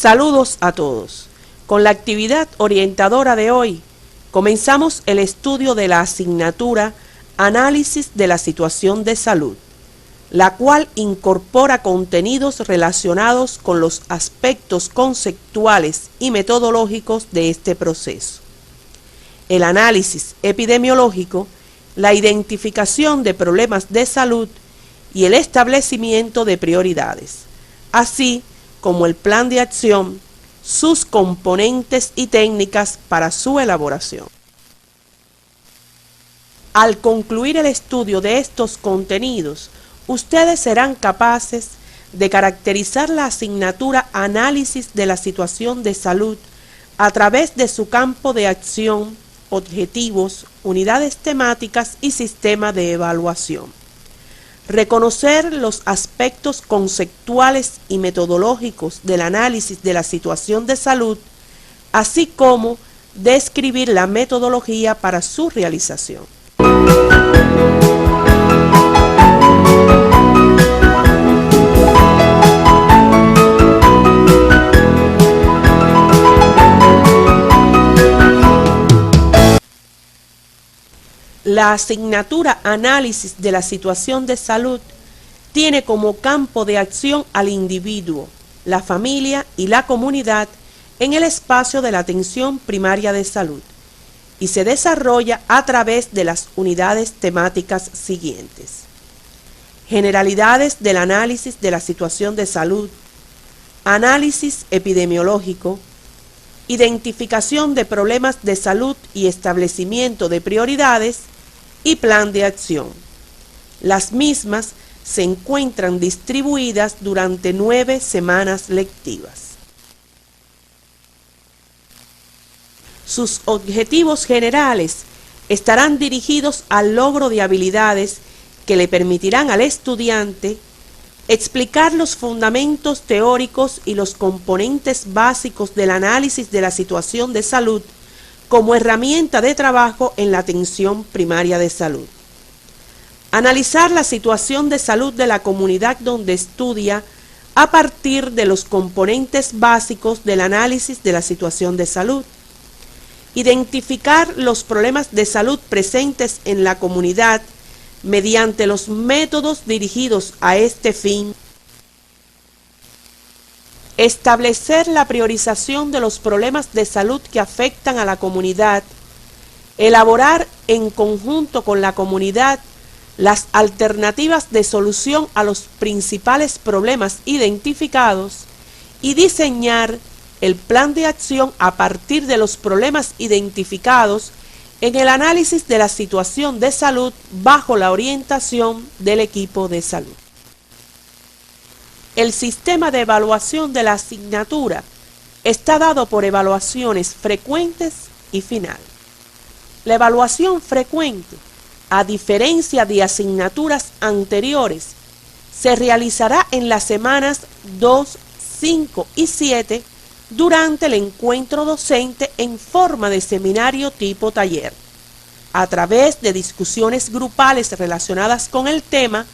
Saludos a todos. Con la actividad orientadora de hoy, comenzamos el estudio de la asignatura Análisis de la situación de salud, la cual incorpora contenidos relacionados con los aspectos conceptuales y metodológicos de este proceso. El análisis epidemiológico, la identificación de problemas de salud y el establecimiento de prioridades, así como el plan de acción, sus componentes y técnicas para su elaboración. Al concluir el estudio de estos contenidos, ustedes serán capaces de caracterizar la asignatura Análisis de la situación de salud a través de su campo de acción, objetivos, unidades temáticas y sistema de evaluación. Reconocer los aspectos conceptuales y metodológicos del análisis de la situación de salud, así como describir la metodología para su realización. La asignatura Análisis de la situación de salud tiene como campo de acción al individuo, la familia y la comunidad en el espacio de la atención primaria de salud y se desarrolla a través de las unidades temáticas siguientes: generalidades del análisis de la situación de salud, análisis epidemiológico, identificación de problemas de salud y establecimiento de prioridades, y plan de acción. Las mismas se encuentran distribuidas durante 9 semanas lectivas. Sus objetivos generales estarán dirigidos al logro de habilidades que le permitirán al estudiante explicar los fundamentos teóricos y los componentes básicos del análisis de la situación de salud como herramienta de trabajo en la atención primaria de salud. Analizar la situación de salud de la comunidad donde estudia a partir de los componentes básicos del análisis de la situación de salud. Identificar los problemas de salud presentes en la comunidad mediante los métodos dirigidos a este fin. Establecer la priorización de los problemas de salud que afectan a la comunidad, elaborar en conjunto con la comunidad las alternativas de solución a los principales problemas identificados y diseñar el plan de acción a partir de los problemas identificados en el análisis de la situación de salud bajo la orientación del equipo de salud. El sistema de evaluación de la asignatura está dado por evaluaciones frecuentes y final. La evaluación frecuente, a diferencia de asignaturas anteriores, se realizará en las semanas 2, 5 y 7 durante el encuentro docente en forma de seminario tipo taller, a través de discusiones grupales relacionadas con el tema,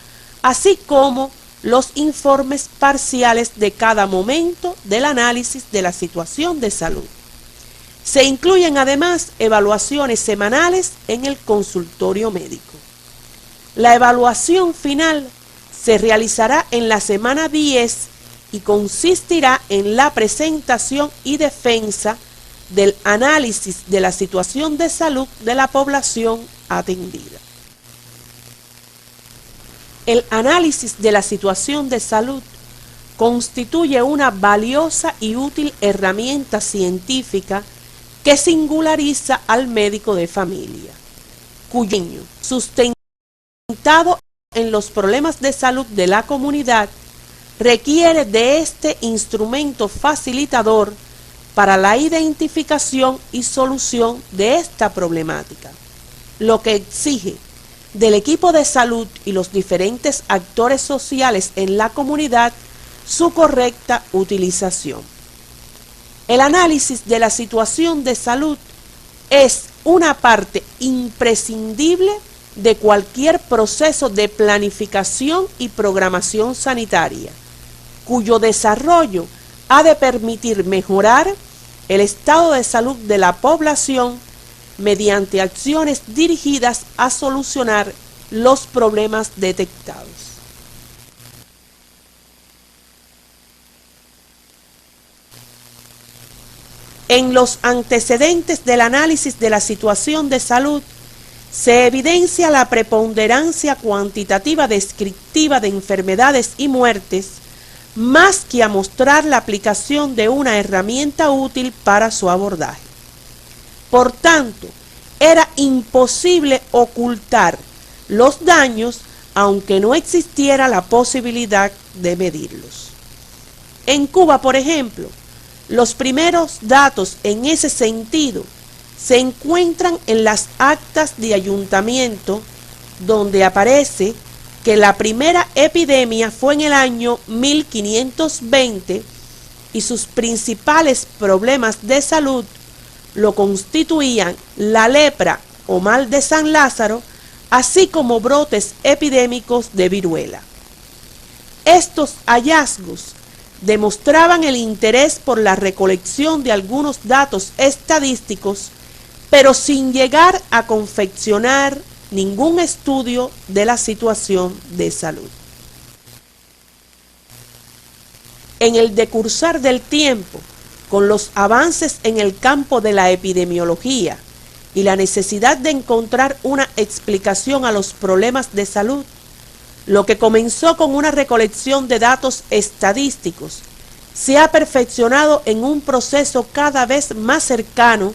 así como los informes parciales de cada momento del análisis de la situación de salud. Se incluyen además evaluaciones semanales en el consultorio médico. La evaluación final se realizará en la semana 10 y consistirá en la presentación y defensa del análisis de la situación de salud de la población atendida. El análisis de la situación de salud constituye una valiosa y útil herramienta científica que singulariza al médico de familia, cuyo sustentado en los problemas de salud de la comunidad requiere de este instrumento facilitador para la identificación y solución de esta problemática, lo que exige del equipo de salud y los diferentes actores sociales en la comunidad su correcta utilización. El análisis de la situación de salud es una parte imprescindible de cualquier proceso de planificación y programación sanitaria, cuyo desarrollo ha de permitir mejorar el estado de salud de la población mediante acciones dirigidas a solucionar los problemas detectados. En los antecedentes del análisis de la situación de salud, se evidencia la preponderancia cuantitativa descriptiva de enfermedades y muertes, más que a mostrar la aplicación de una herramienta útil para su abordaje. Por tanto, era imposible ocultar los daños, aunque no existiera la posibilidad de medirlos. En Cuba, por ejemplo, los primeros datos en ese sentido se encuentran en las actas de ayuntamiento, donde aparece que la primera epidemia fue en el año 1520 y sus principales problemas de salud lo constituían la lepra o mal de San Lázaro, así como brotes epidémicos de viruela. Estos hallazgos demostraban el interés por la recolección de algunos datos estadísticos, pero sin llegar a confeccionar ningún estudio de la situación de salud. En el decursar del tiempo, con los avances en el campo de la epidemiología y la necesidad de encontrar una explicación a los problemas de salud, lo que comenzó con una recolección de datos estadísticos se ha perfeccionado en un proceso cada vez más cercano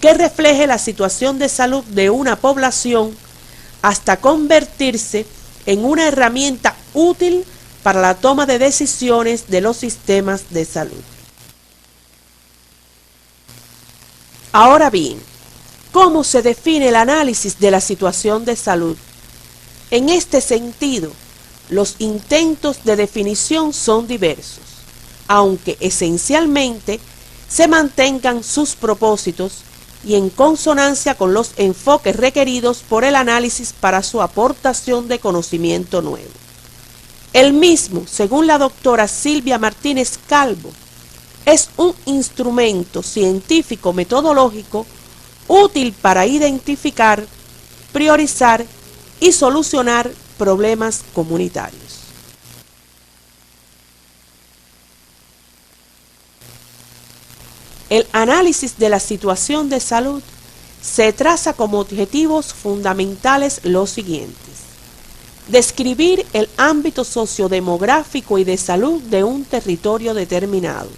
que refleje la situación de salud de una población hasta convertirse en una herramienta útil para la toma de decisiones de los sistemas de salud. Ahora bien, ¿cómo se define el análisis de la situación de salud? En este sentido, los intentos de definición son diversos, aunque esencialmente se mantengan sus propósitos y en consonancia con los enfoques requeridos por el análisis para su aportación de conocimiento nuevo. El mismo, según la doctora Silvia Martínez Calvo, es un instrumento científico metodológico útil para identificar, priorizar y solucionar problemas comunitarios. El análisis de la situación de salud se traza como objetivos fundamentales los siguientes: describir el ámbito sociodemográfico y de salud de un territorio determinado,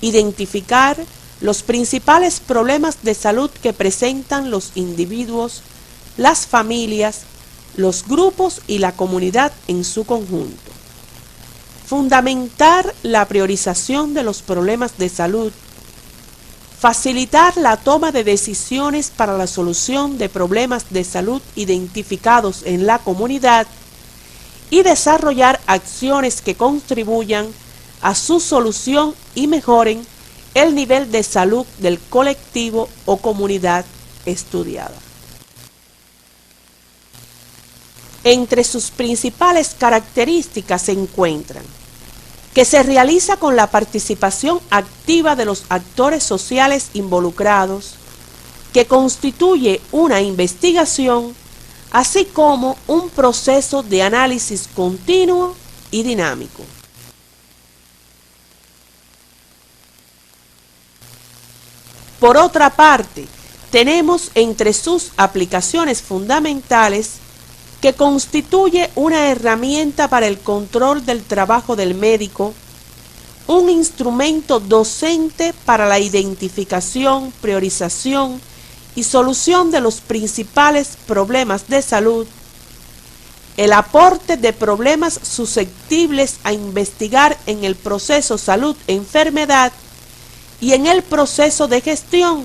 identificar los principales problemas de salud que presentan los individuos, las familias, los grupos y la comunidad en su conjunto. Fundamentar la priorización de los problemas de salud. Facilitar la toma de decisiones para la solución de problemas de salud identificados en la comunidad y desarrollar acciones que contribuyan a su solución y mejoren el nivel de salud del colectivo o comunidad estudiada. Entre sus principales características se encuentran que se realiza con la participación activa de los actores sociales involucrados, que constituye una investigación, así como un proceso de análisis continuo y dinámico. Por otra parte, tenemos entre sus aplicaciones fundamentales que constituye una herramienta para el control del trabajo del médico, un instrumento docente para la identificación, priorización y solución de los principales problemas de salud, el aporte de problemas susceptibles a investigar en el proceso salud-enfermedad y en el proceso de gestión,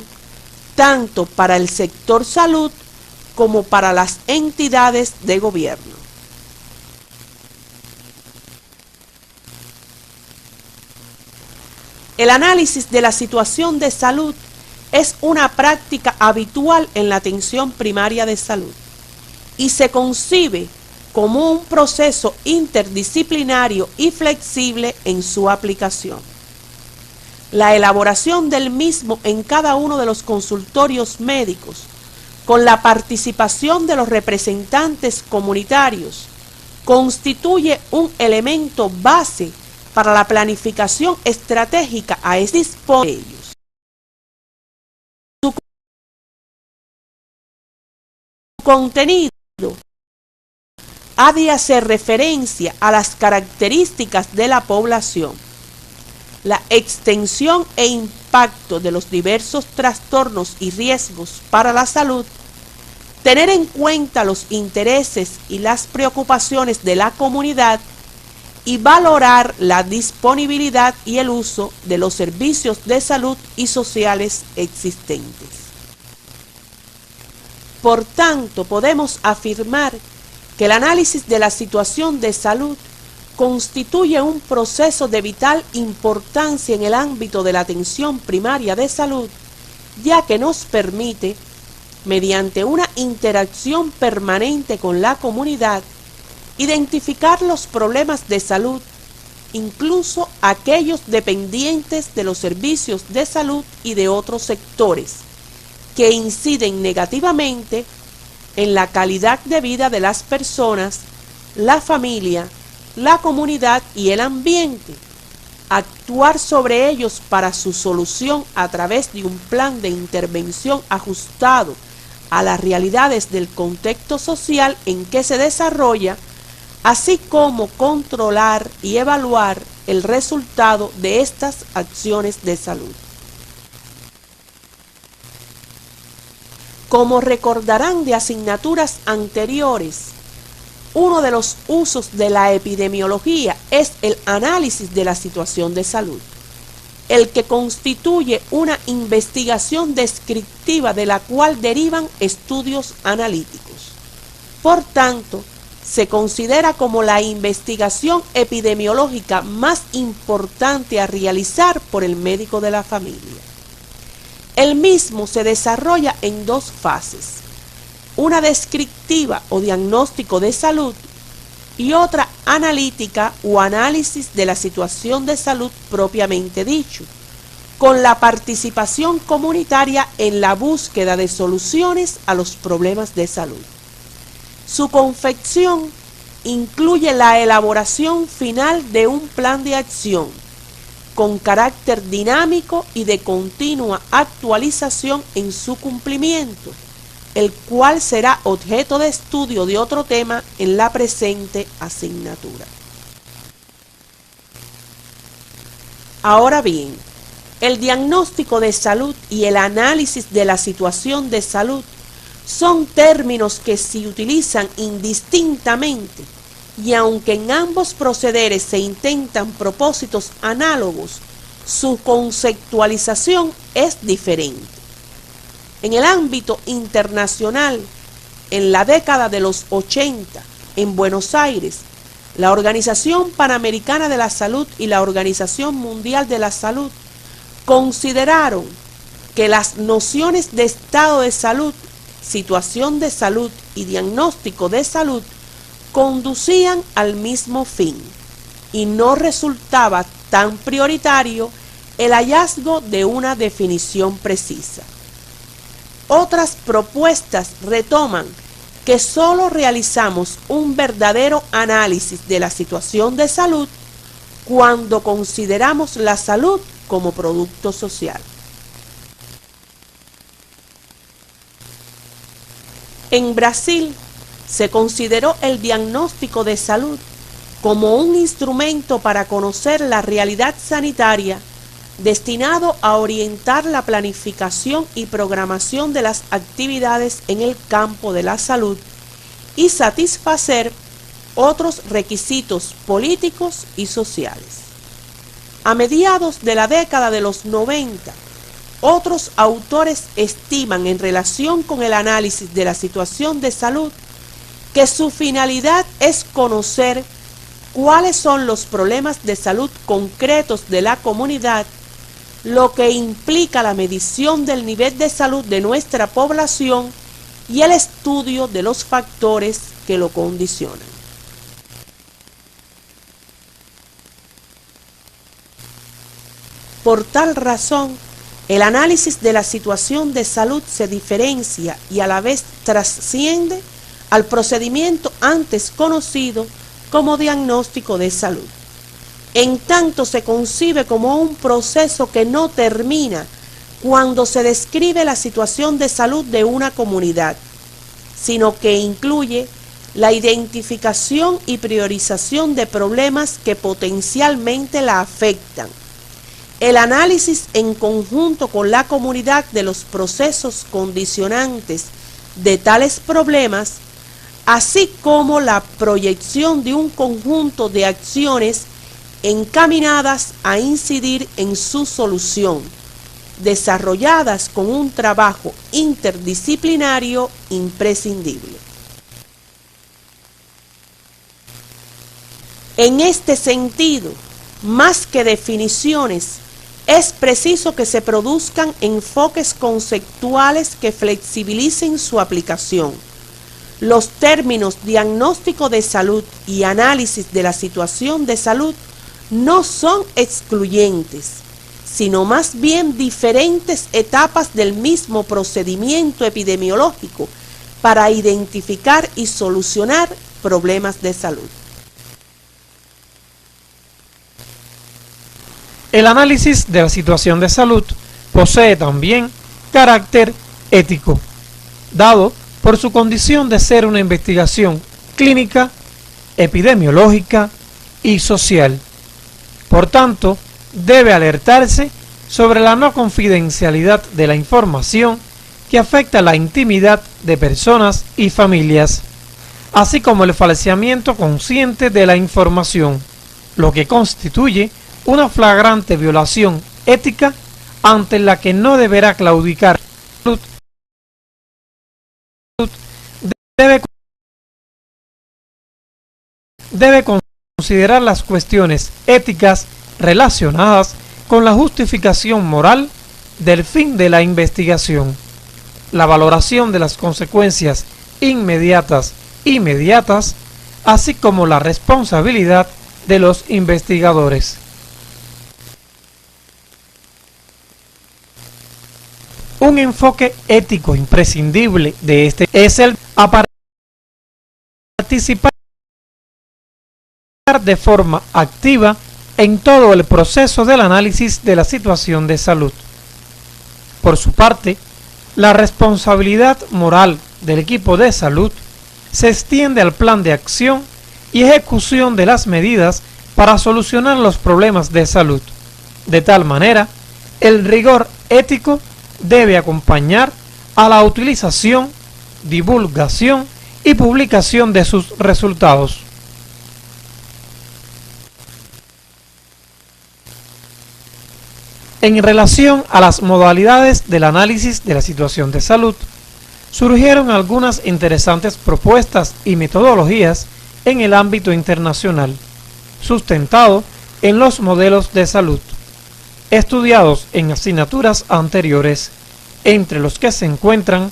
tanto para el sector salud como para las entidades de gobierno. El análisis de la situación de salud es una práctica habitual en la atención primaria de salud y se concibe como un proceso interdisciplinario y flexible en su aplicación. La elaboración del mismo en cada uno de los consultorios médicos, con la participación de los representantes comunitarios, constituye un elemento base para la planificación estratégica a disponer de ellos. Su contenido ha de hacer referencia a las características de la población, la extensión e impacto de los diversos trastornos y riesgos para la salud, tener en cuenta los intereses y las preocupaciones de la comunidad y valorar la disponibilidad y el uso de los servicios de salud y sociales existentes. Por tanto, podemos afirmar que el análisis de la situación de salud constituye un proceso de vital importancia en el ámbito de la atención primaria de salud, ya que nos permite, mediante una interacción permanente con la comunidad, identificar los problemas de salud, incluso aquellos dependientes de los servicios de salud y de otros sectores, que inciden negativamente en la calidad de vida de las personas, la familia, la comunidad y el ambiente, actuar sobre ellos para su solución a través de un plan de intervención ajustado a las realidades del contexto social en que se desarrolla, así como controlar y evaluar el resultado de estas acciones de salud. Como recordarán de asignaturas anteriores, uno de los usos de la epidemiología es el análisis de la situación de salud, el que constituye una investigación descriptiva de la cual derivan estudios analíticos. Por tanto, se considera como la investigación epidemiológica más importante a realizar por el médico de la familia. El mismo se desarrolla en dos fases: una descriptiva o diagnóstico de salud y otra analítica o análisis de la situación de salud propiamente dicho, con la participación comunitaria en la búsqueda de soluciones a los problemas de salud. Su confección incluye la elaboración final de un plan de acción con carácter dinámico y de continua actualización en su cumplimiento, el cual será objeto de estudio de otro tema en la presente asignatura. Ahora bien, el diagnóstico de salud y el análisis de la situación de salud son términos que se utilizan indistintamente, y aunque en ambos procederes se intentan propósitos análogos, su conceptualización es diferente. En el ámbito internacional, en la década de los 80, en Buenos Aires, la Organización Panamericana de la Salud y la Organización Mundial de la Salud consideraron que las nociones de estado de salud, situación de salud y diagnóstico de salud conducían al mismo fin, y no resultaba tan prioritario el hallazgo de una definición precisa. Otras propuestas retoman que solo realizamos un verdadero análisis de la situación de salud cuando consideramos la salud como producto social. En Brasil se consideró el diagnóstico de salud como un instrumento para conocer la realidad sanitaria, destinado a orientar la planificación y programación de las actividades en el campo de la salud y satisfacer otros requisitos políticos y sociales. A mediados de la década de los 90, otros autores estiman, en relación con el análisis de la situación de salud, que su finalidad es conocer cuáles son los problemas de salud concretos de la comunidad, lo que implica la medición del nivel de salud de nuestra población y el estudio de los factores que lo condicionan. Por tal razón, el análisis de la situación de salud se diferencia y a la vez trasciende al procedimiento antes conocido como diagnóstico de salud. En tanto se concibe como un proceso que no termina cuando se describe la situación de salud de una comunidad, sino que incluye la identificación y priorización de problemas que potencialmente la afectan, el análisis en conjunto con la comunidad de los procesos condicionantes de tales problemas, así como la proyección de un conjunto de acciones encaminadas a incidir en su solución, desarrolladas con un trabajo interdisciplinario imprescindible. En este sentido, más que definiciones, es preciso que se produzcan enfoques conceptuales que flexibilicen su aplicación. Los términos diagnóstico de salud y análisis de la situación de salud no son excluyentes, sino más bien diferentes etapas del mismo procedimiento epidemiológico para identificar y solucionar problemas de salud. El análisis de la situación de salud posee también carácter ético, dado por su condición de ser una investigación clínica, epidemiológica y social. Por tanto, debe alertarse sobre la no confidencialidad de la información que afecta la intimidad de personas y familias, así como el falseamiento consciente de la información, lo que constituye una flagrante violación ética ante la que no deberá claudicar. Debe considerar las cuestiones éticas relacionadas con la justificación moral del fin de la investigación, la valoración de las consecuencias inmediatas y mediatas, así como la responsabilidad de los investigadores. Un enfoque ético imprescindible de este es el a participar de forma activa en todo el proceso del análisis de la situación de salud. Por su parte, la responsabilidad moral del equipo de salud se extiende al plan de acción y ejecución de las medidas para solucionar los problemas de salud. De tal manera, el rigor ético debe acompañar a la utilización, divulgación y publicación de sus resultados. En relación a las modalidades del análisis de la situación de salud, surgieron algunas interesantes propuestas y metodologías en el ámbito internacional, sustentado en los modelos de salud, estudiados en asignaturas anteriores, entre los que se encuentran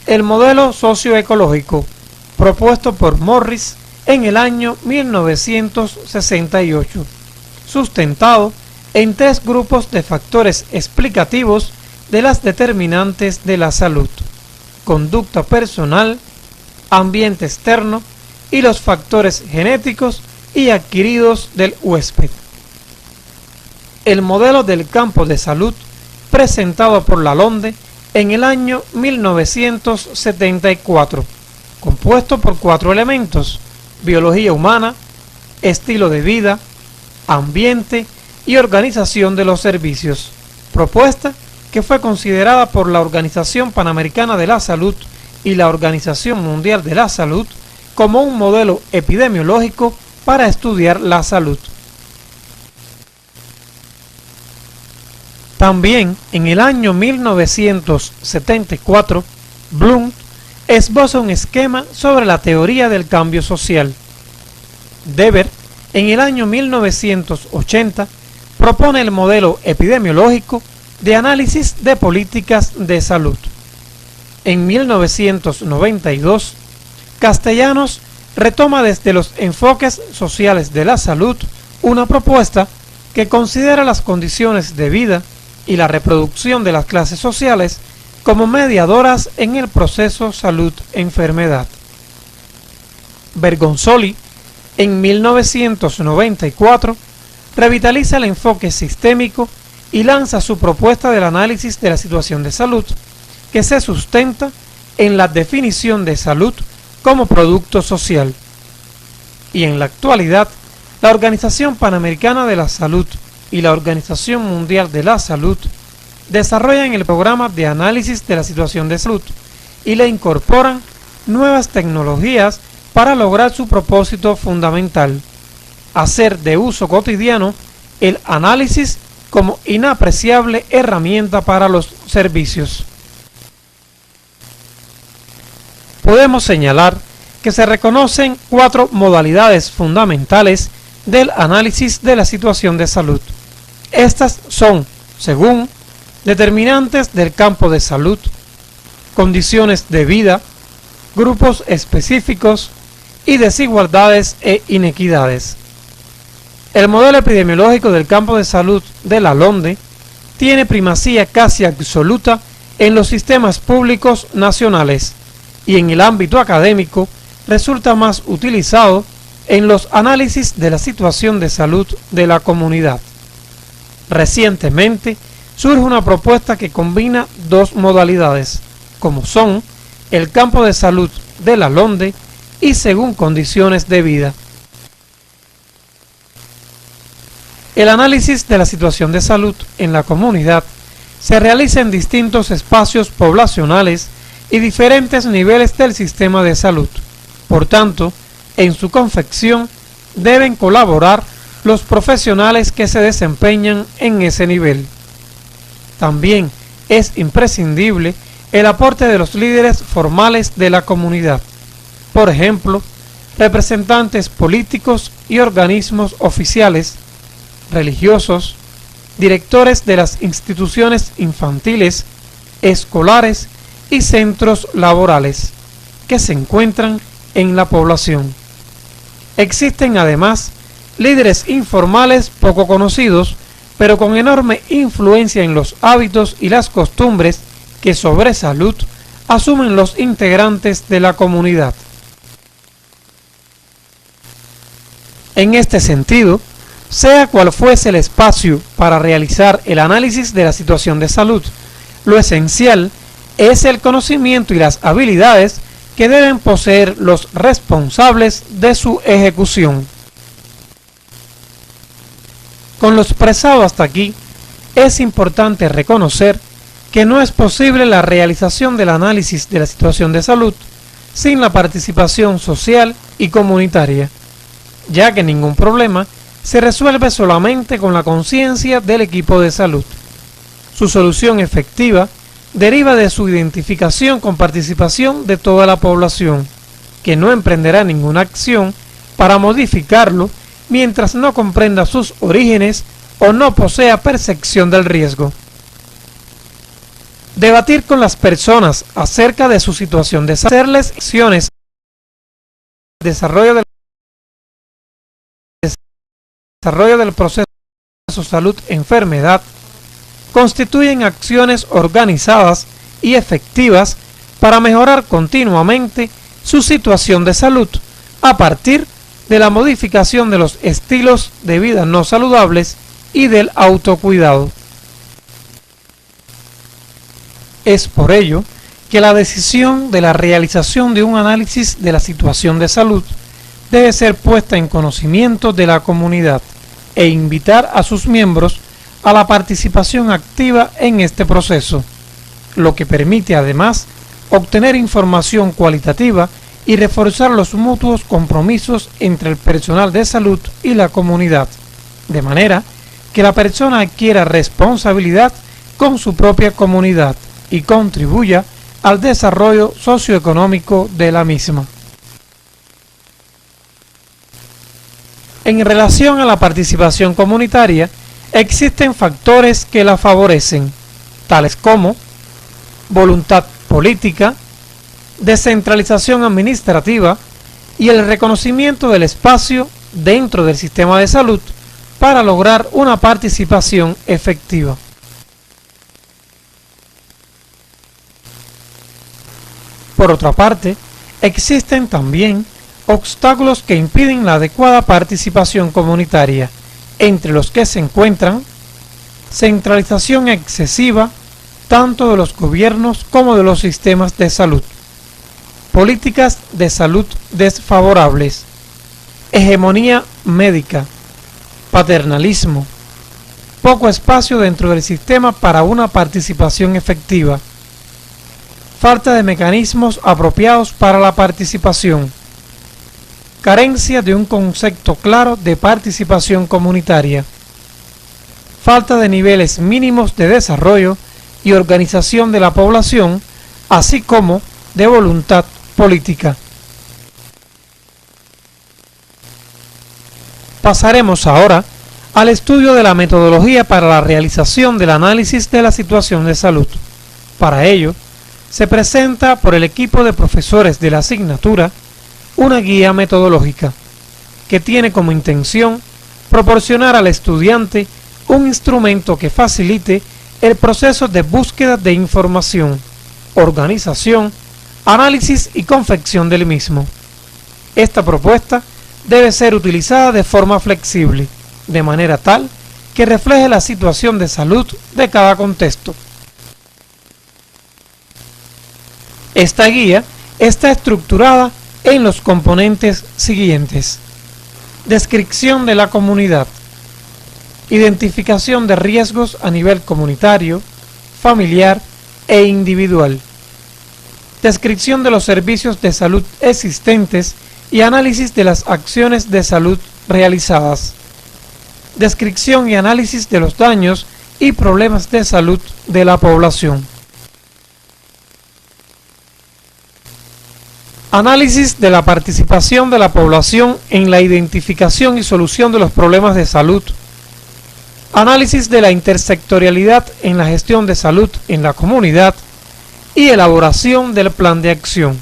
el modelo socioecológico propuesto por Morris en el año 1968, sustentado en 3 grupos de factores explicativos de las determinantes de la salud: conducta personal, ambiente externo y los factores genéticos y adquiridos del huésped. El modelo del campo de salud presentado por Lalonde en el año 1974, compuesto por 4 elementos: biología humana, estilo de vida, ambiente y organización de los servicios, propuesta que fue considerada por la Organización Panamericana de la Salud y la Organización Mundial de la Salud como un modelo epidemiológico para estudiar la salud. También en el año 1974, Bloom esboza un esquema sobre la teoría del cambio social. Dever, en el año 1980, propone el modelo epidemiológico de análisis de políticas de salud. En 1992, Castellanos retoma desde los enfoques sociales de la salud una propuesta que considera las condiciones de vida y la reproducción de las clases sociales como mediadoras en el proceso salud-enfermedad. Bergonzoli, en 1994, revitaliza el enfoque sistémico y lanza su propuesta del análisis de la situación de salud, que se sustenta en la definición de salud como producto social. Y en la actualidad, la Organización Panamericana de la Salud y la Organización Mundial de la Salud desarrollan el programa de análisis de la situación de salud y le incorporan nuevas tecnologías para lograr su propósito fundamental: hacer de uso cotidiano el análisis como inapreciable herramienta para los servicios. Podemos señalar que se reconocen 4 modalidades fundamentales del análisis de la situación de salud. Estas son, según, determinantes del campo de salud, condiciones de vida, grupos específicos y desigualdades e inequidades. El modelo epidemiológico del campo de salud de Lalonde tiene primacía casi absoluta en los sistemas públicos nacionales y en el ámbito académico resulta más utilizado en los análisis de la situación de salud de la comunidad. Recientemente surge una propuesta que combina 2 modalidades, como son el campo de salud de Lalonde y según condiciones de vida. El análisis de la situación de salud en la comunidad se realiza en distintos espacios poblacionales y diferentes niveles del sistema de salud. Por tanto, en su confección deben colaborar los profesionales que se desempeñan en ese nivel. También es imprescindible el aporte de los líderes formales de la comunidad, por ejemplo, representantes políticos y organismos oficiales, religiosos, directores de las instituciones infantiles, escolares y centros laborales que se encuentran en la población. Existen además líderes informales poco conocidos, pero con enorme influencia en los hábitos y las costumbres que sobre salud asumen los integrantes de la comunidad. En este sentido, sea cual fuese el espacio para realizar el análisis de la situación de salud, lo esencial es el conocimiento y las habilidades que deben poseer los responsables de su ejecución. Con lo expresado hasta aquí, es importante reconocer que no es posible la realización del análisis de la situación de salud sin la participación social y comunitaria, ya que ningún problema se resuelve solamente con la conciencia del equipo de salud. Su solución efectiva deriva de su identificación con participación de toda la población, que no emprenderá ninguna acción para modificarlo mientras no comprenda sus orígenes o no posea percepción del riesgo. Debatir con las personas acerca de su situación de salud, hacerles acciones desarrollo del proceso salud-enfermedad constituyen acciones organizadas y efectivas para mejorar continuamente su situación de salud a partir de la modificación de los estilos de vida no saludables y del autocuidado. Es por ello que la decisión de la realización de un análisis de la situación de salud debe ser puesta en conocimiento de la comunidad e invitar a sus miembros a la participación activa en este proceso, lo que permite además obtener información cualitativa y reforzar los mutuos compromisos entre el personal de salud y la comunidad, de manera que la persona adquiera responsabilidad con su propia comunidad y contribuya al desarrollo socioeconómico de la misma. En relación a la participación comunitaria, existen factores que la favorecen, tales como voluntad política, descentralización administrativa y el reconocimiento del espacio dentro del sistema de salud para lograr una participación efectiva. Por otra parte, existen también obstáculos que impiden la adecuada participación comunitaria, entre los que se encuentran centralización excesiva tanto de los gobiernos como de los sistemas de salud, políticas de salud desfavorables, hegemonía médica, paternalismo, poco espacio dentro del sistema para una participación efectiva, falta de mecanismos apropiados para la participación, carencia de un concepto claro de participación comunitaria, falta de niveles mínimos de desarrollo y organización de la población, así como de voluntad política. Pasaremos ahora al estudio de la metodología para la realización del análisis de la situación de salud. Para ello, se presenta por el equipo de profesores de la asignatura una guía metodológica que tiene como intención proporcionar al estudiante un instrumento que facilite el proceso de búsqueda de información, organización, análisis y confección del mismo. Esta propuesta debe ser utilizada de forma flexible, de manera tal que refleje la situación de salud de cada contexto. Esta guía está estructurada en los componentes siguientes: descripción de la comunidad, identificación de riesgos a nivel comunitario, familiar e individual, descripción de los servicios de salud existentes y análisis de las acciones de salud realizadas, descripción y análisis de los daños y problemas de salud de la población. Análisis de la participación de la población en la identificación y solución de los problemas de salud. Análisis de la intersectorialidad en la gestión de salud en la comunidad y elaboración del plan de acción.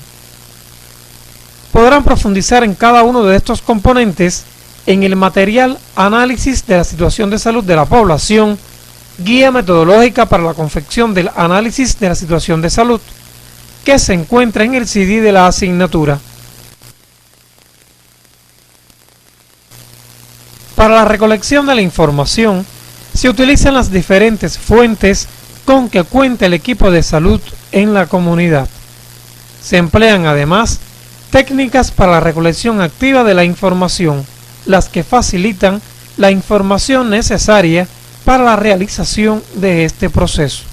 Podrán profundizar en cada uno de estos componentes en el material Análisis de la situación de salud de la población, guía metodológica para la confección del análisis de la situación de salud, que se encuentra en el CD de la asignatura. Para la recolección de la información, se utilizan las diferentes fuentes con que cuenta el equipo de salud en la comunidad. Se emplean además técnicas para la recolección activa de la información, las que facilitan la información necesaria para la realización de este proceso.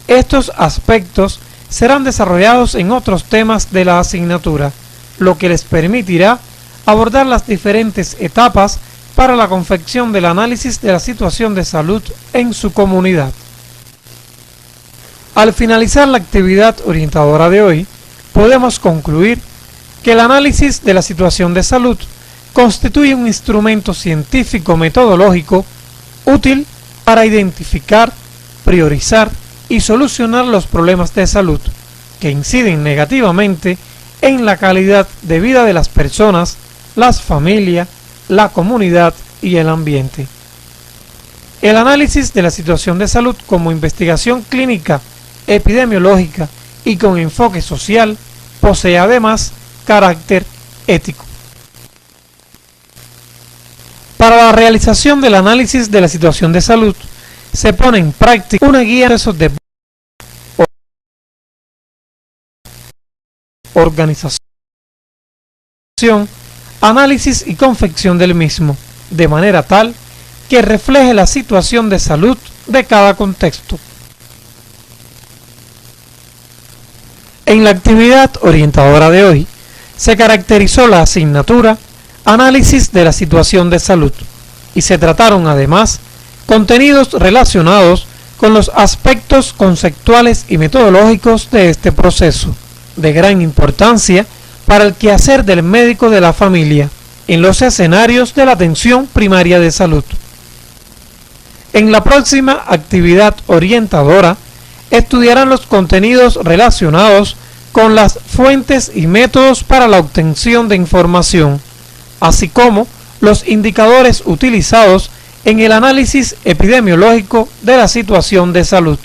Estos aspectos serán desarrollados en otros temas de la asignatura, lo que les permitirá abordar las diferentes etapas para la confección del análisis de la situación de salud en su comunidad. Al finalizar la actividad orientadora de hoy, podemos concluir que el análisis de la situación de salud constituye un instrumento científico metodológico útil para identificar, priorizar y solucionar los problemas de salud que inciden negativamente en la calidad de vida de las personas, las familias, la comunidad y el ambiente. El análisis de la situación de salud como investigación clínica, epidemiológica y con enfoque social posee además carácter ético. Para la realización del análisis de la situación de salud, se pone en práctica una guía de organización, análisis y confección del mismo, de manera tal que refleje la situación de salud de cada contexto. En la actividad orientadora de hoy, se caracterizó la asignatura Análisis de la situación de salud y se trataron además contenidos relacionados con los aspectos conceptuales y metodológicos de este proceso, de gran importancia para el quehacer del médico de la familia en los escenarios de la atención primaria de salud. En la próxima actividad orientadora estudiarán los contenidos relacionados con las fuentes y métodos para la obtención de información, así como los indicadores utilizados en el análisis epidemiológico de la situación de salud.